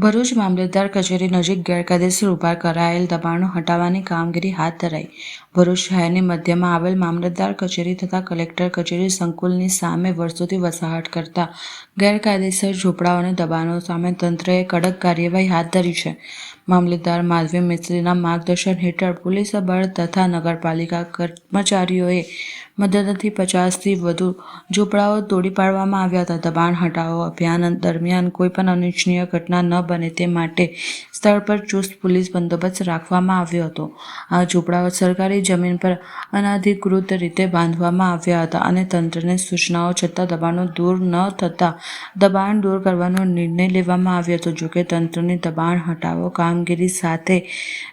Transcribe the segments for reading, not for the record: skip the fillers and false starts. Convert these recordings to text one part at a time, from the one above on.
ભરૂચ મામલતદાર કચેરી નજીક ગેરકાયદેસર ઊભા કરાયેલ દબાણો હટાવવાની કામગીરી હાથ ધરાઈ। ભરૂચ શહેરની મધ્યમાં આવેલ મામલતદાર કચેરી તથા કલેક્ટર કચેરી સંકુલની સામે વર્ષોથી વસાહત કરતા ગેરકાયદેસર ઝૂંપડાઓ અને દબાણો સામે તંત્રએ કડક કાર્યવાહી હાથ ધરી છે। મામલતદાર માધવી મિસ્ત્રીના માર્ગદર્શન હેઠળ પોલીસ બળ તથા નગરપાલિકા કર્મચારીઓએ મદદથી 50થી વધુ ઝૂંપડાઓ તોડી પાડવામાં આવ્યા હતા। દબાણ હટાવો અભિયાન દરમિયાન કોઈપણ અનિચ્છનીય ઘટના ન બને તે માટે સ્થળ પર ચુસ્ત પોલીસ બંદોબસ્ત રાખવામાં આવ્યો હતો। આ ઝૂંપડાઓ સરકારી જમીન પર અનધિકૃત રીતે બાંધવામાં આવ્યા હતા અને તંત્રને સૂચનાઓ છતાં દબાણો દૂર ન થતાં દબાણ દૂર કરવાનો નિર્ણય લેવામાં આવ્યો હતો। જોકે તંત્રની દબાણ હટાવો કામગીરી સાથે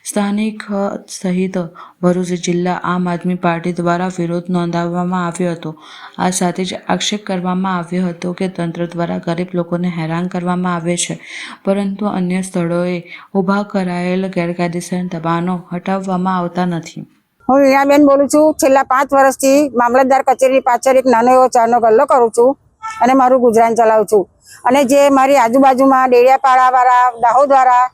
સ્થાનિક સહિત ભરૂચ જિલ્લા આમ આદમી પાર્ટી દ્વારા વિરોધ નોંધાવવામાં આવ્યો હતો। આ સાથે જ આક્ષેપ કરવામાં આવ્યો હતો કે તંત્ર દ્વારા ગરીબ લોકોને હેરાન કરવામાં આવે છે, પરંતુ અન્ય સ્થળોએ ઊભા કરાયેલ ગેરકાયદેસર દબાણો હટાવવામાં આવતા નથી। હું વીણાબેન બોલું છું। છેલ્લા 5 વર્ષથી મામલતદાર કચેરી પાછળ એક નાનો એવો ચાનો ગલ્લો કરું છું અને મારું ગુજરાન ચલાવું છું। અને જે મારી આજુબાજુમાં ડેડિયાપાડાવાળા, દાહોદવાળા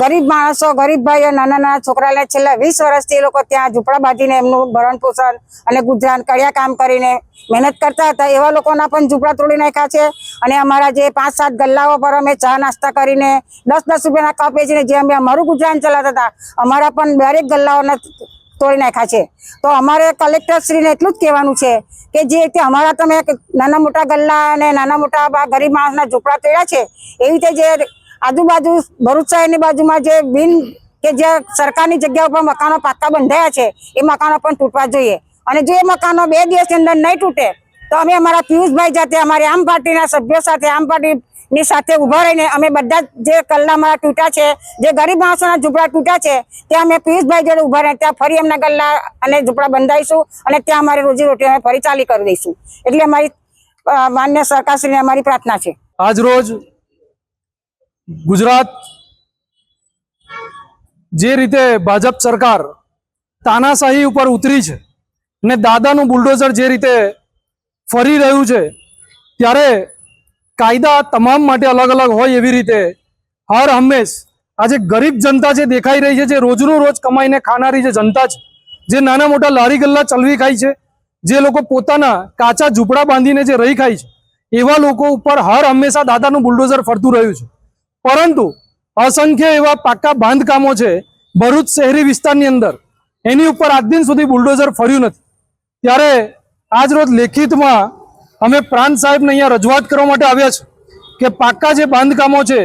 ગરીબ માણસો, ગરીબ ભાઈઓ, નાના નાના છોકરાને છેલ્લા 20 વર્ષથી એ લોકો ત્યાં ઝૂંપડા બાંધીને એમનું ભરણ પોષણ અને ગુજરાન કડિયા કામ કરીને મહેનત કરતા હતા। એવા લોકોના પણ ઝૂંપડા તોડી નાખ્યા છે। અને અમારા જે 5-7 ગલ્લાઓ પર અમે ચા નાસ્તા કરીને 10-10 રૂપિયાના કપ વેચીને જે અમે અમારું ગુજરાન ચલાવતા હતા, અમારા પણ દરેક ગલ્લાઓને તોડી નાખ્યા છે। તો અમારે કલેક્ટરશ્રીને એટલું જ કહેવાનું છે કે જે રીતે અમારા તમે નાના મોટા ગલ્લા અને નાના મોટા ગરીબ માણસના ઝૂંપડા તોડ્યા છે, એવી રીતે જે આજુબાજુ ભરૂચ શહેરની બાજુમાં જે કે જે સરકારની જગ્યા ઉપર મકાનો પાકા બંધાયા છે, એ મકાનો પણ તૂટવા જોઈએ। અને જો એ મકાનો 2 દિવસની અંદર નહીં તૂટે તો અમે અમારા પિયુષભાઈ જાતે અમારી આમ પાર્ટીના સભ્યો સાથે, આમ પાર્ટીની સાથે ઊભા રહીને અમે બધા જે ગલ્લા અમારા તૂટ્યા છે, જે ગરીબ માણસોના ઝૂંપડા તૂટ્યા છે, ત્યાં અમે પિયુષભાઈ જોડે ઊભા રહીને ત્યાં ફરી એમના ગલ્લા અને ઝૂંપડા બંધાઈશું અને ત્યાં અમારી રોજીરોટી અમે ફરી ચાલી કરી દઈશું। એટલે અમારી માન્ય સરકારશ્રીને અમારી પ્રાર્થના છે। આજ રોજ ગુજરાત જે રીતે ભાજપ સરકાર તાનાશાહી ઉપર ઉતરી છે ને દાદાનું બુલડોઝર જે રીતે ફરી રહ્યું છે, ત્યારે કાયદા તમામ માટે અલગ અલગ હોય એવી રીતે હર હંમેશ આજે ગરીબ જનતા જે દેખાઈ રહી છે, જે રોજનું રોજ કમાઈને ખાનારી જે જનતા છે, જે નાના મોટા લારી ગલ્લા ચલવી ખાય છે, જે લોકો પોતાના કાચા ઝૂંપડા બાંધીને જે રહી ખાય છે, એવા લોકો ઉપર હર હંમેશા દાદાનું બુલડોઝર ફરતું રહ્યું છે। પરંતુ અસંખ્ય એવા પાકા બાંધકામો છે ભરૂચ શહેરી વિસ્તારની અંદર, એની ઉપર આજ દિન સુધી બુલડોઝર ફર્યું નથી। ત્યારે આજ રોજ લેખિતમાં અમે પ્રાંત સાહેબને અહીંયા રજૂઆત કરવા માટે આવ્યા છે કે પાકા જે બાંધકામો છે,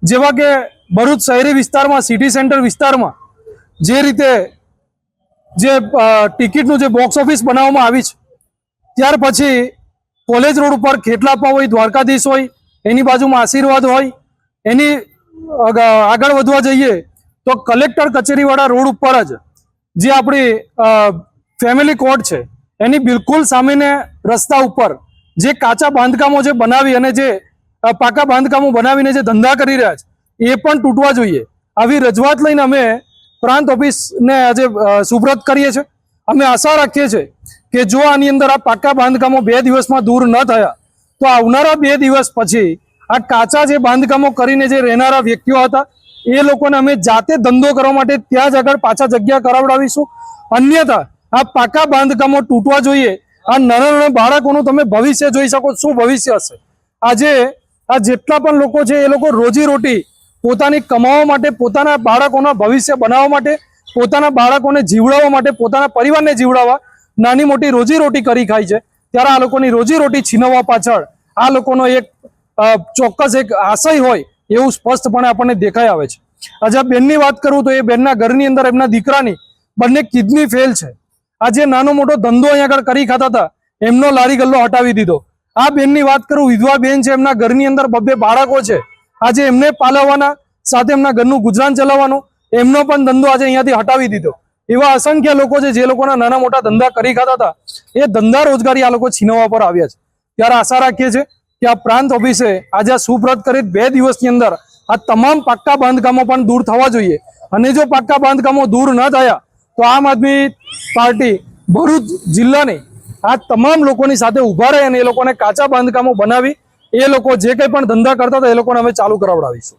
જેવા કે ભરૂચ શહેરી વિસ્તારમાં, સિટી સેન્ટર વિસ્તારમાં જે રીતે જે ટિકિટનું જે બોક્સ ઓફિસ બનાવવામાં આવી છે, ત્યાર પછી કોલેજ રોડ ઉપર ખેટલાપા હોય, દ્વારકાધીશ હોય, એની બાજુમાં આશીર્વાદ હોય, એની આગળ વધવા જઈએ તો કલેક્ટર કચેરીવાળા રોડ ઉપર જ જે આપણી ફેમિલી કોર્ટ છે, એની બિલકુલ સામેને રસ્તા ઉપર જે કાચા બાંધકામો જે બનાવી અને જે પાકા બાંધકામો બનાવીને જે ધંધા કરી રહ્યા છે, એ પણ તૂટવા જોઈએ। આવી રજૂઆત લઈને અમે પ્રાંત ઓફિસને આજે સુપ્રત કરીએ છીએ। અમે આશા રાખીએ છીએ કે જો આની અંદર આ પાકા બાંધકામો 2 દિવસમાં દૂર ન થયા તો આવનારા 2 દિવસ પછી આ કાચા જે બાંધકામો કરીને જે રહેનારા વ્યક્તિઓ હતા, એ લોકોને અમે જાતે ધંધો કરવા માટે ત્યાં જ આગળ પાછા જગ્યા કરાવડાવીશું। અન્યથા આ પાકા બાંધકામો તૂટવા જોઈએ। આ નાના નાના બાળકોનું તમે ભવિષ્ય જોઈ શકો, શું ભવિષ્ય હશે? આજે આ જેટલા પણ લોકો છે, એ લોકો રોજીરોટી પોતાની કમાવા માટે, પોતાના બાળકોના ભવિષ્ય બનાવવા માટે, પોતાના બાળકોને જીવડાવવા માટે, પોતાના પરિવારને જીવડાવવા નાની મોટી રોજીરોટી કરી ખાય છે। ત્યારે આ લોકોની રોજીરોટી છીનવવા પાછળ આ લોકોનો એક ચોક્કસ એક આશય હોય એવું સ્પષ્ટપણે આપણને દેખાઈ આવે છે। આજે આ બેનની વાત કરું તો એ બેનના ઘરની અંદર એમના દીકરાની બંને કિડની ફેલ છે। આજે નાનો મોટો ધંધો અહીંયા આગળ કરી ખાતા હતા, એમનો લારી ગલ્લો હટાવી દીધો। આ બેનની વાત કરું, વિધવા બેન છે, એમના ઘરની અંદર 2 બાળકો છે, આજે એમને પાલવવાના સાથે એમના ઘરનું ગુજરાન ચલાવવાનો એમનો પણ ધંધો આજે અહીંયાથી હટાવી દીધો। એવા અસંખ્ય લોકો છે જે લોકોના નાના મોટા ધંધા કરી ખાતા હતા, એ ધંધા રોજગારી આ લોકો છીનવવા પર આવ્યા છે। ત્યારે આશા રાખીએ છીએ કે આ પ્રાંત ઓફિસે આજે આ સુપ્રત કરી 2 દિવસની અંદર આ તમામ પાકા બાંધકામો પણ દૂર થવા જોઈએ। અને જો પાકા બાંધકામો દૂર ન થયા તો આમ આદમી પાર્ટી ભરૂચ જિલ્લાની આ તમામ લોકોની સાથે ઊભા રહે અને એ લોકોને કાચા બાંધકામો બનાવી એ લોકો જે કંઈ પણ ધંધા કરતા હતા એ લોકોને અમે ચાલુ કરાવડાવીશું।